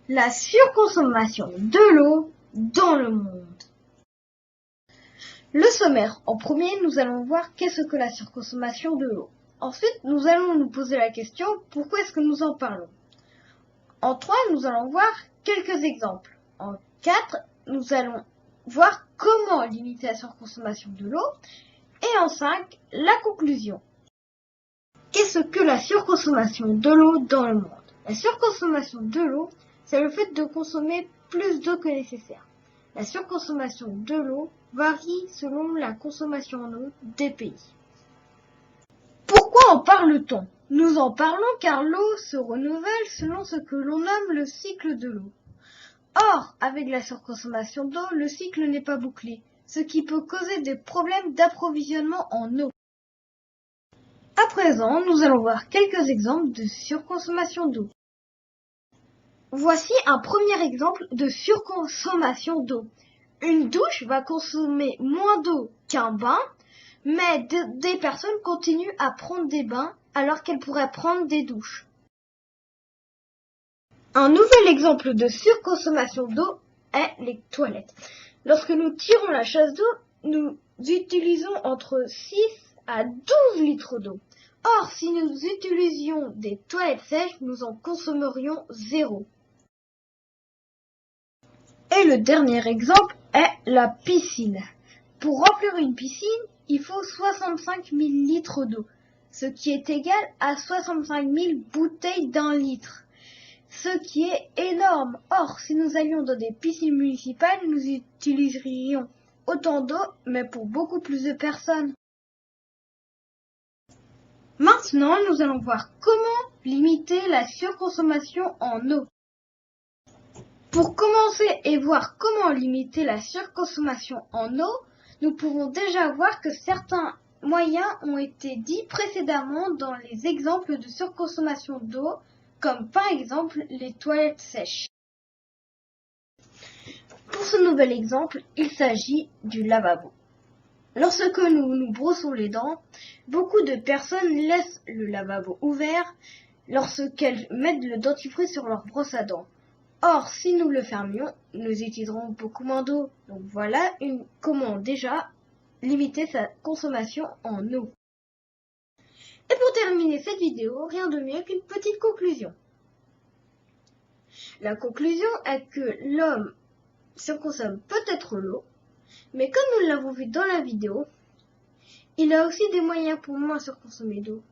La surconsommation de l'eau dans le monde. Le sommaire. En premier, nous allons voir qu'est-ce que la surconsommation de l'eau. Ensuite, nous allons nous poser la question pourquoi est-ce que nous en parlons. En 3, nous allons voir quelques exemples. En 4, nous allons voir comment limiter la surconsommation de l'eau. Et en 5, la conclusion. Qu'est-ce que la surconsommation de l'eau dans le monde? La surconsommation de l'eau, c'est le fait de consommer plus d'eau que nécessaire. La surconsommation de l'eau varie selon la consommation en eau des pays. Pourquoi en parle-t-on? Nous en parlons car l'eau se renouvelle selon ce que l'on nomme le cycle de l'eau. Or, avec la surconsommation d'eau, le cycle n'est pas bouclé, ce qui peut causer des problèmes d'approvisionnement en eau. À présent, nous allons voir quelques exemples de surconsommation d'eau. Voici un premier exemple de surconsommation d'eau. Une douche va consommer moins d'eau qu'un bain, mais des personnes continuent à prendre des bains alors qu'elles pourraient prendre des douches. Un nouvel exemple de surconsommation d'eau est les toilettes. Lorsque nous tirons la chasse d'eau, nous utilisons entre 6 à 12 litres d'eau. Or, si nous utilisions des toilettes sèches, nous en consommerions 0. Et le dernier exemple est la piscine. Pour remplir une piscine, il faut 65 000 litres d'eau, ce qui est égal à 65 000 bouteilles d'1 litre, ce qui est énorme. Or, si nous allions dans des piscines municipales, nous utiliserions autant d'eau, mais pour beaucoup plus de personnes. Maintenant, nous allons voir comment limiter la surconsommation en eau. Pour commencer et voir comment limiter la surconsommation en eau, nous pouvons déjà voir que certains moyens ont été dits précédemment dans les exemples de surconsommation d'eau, comme par exemple les toilettes sèches. Pour ce nouvel exemple, il s'agit du lavabo. Lorsque nous nous brossons les dents, beaucoup de personnes laissent le lavabo ouvert lorsqu'elles mettent le dentifrice sur leur brosse à dents. Or, si nous le fermions, nous utiliserons beaucoup moins d'eau. Donc voilà comment déjà limiter sa consommation en eau. Et pour terminer cette vidéo, rien de mieux qu'une petite conclusion. La conclusion est que l'homme surconsomme peut-être l'eau, mais comme nous l'avons vu dans la vidéo, il a aussi des moyens pour moins surconsommer d'eau.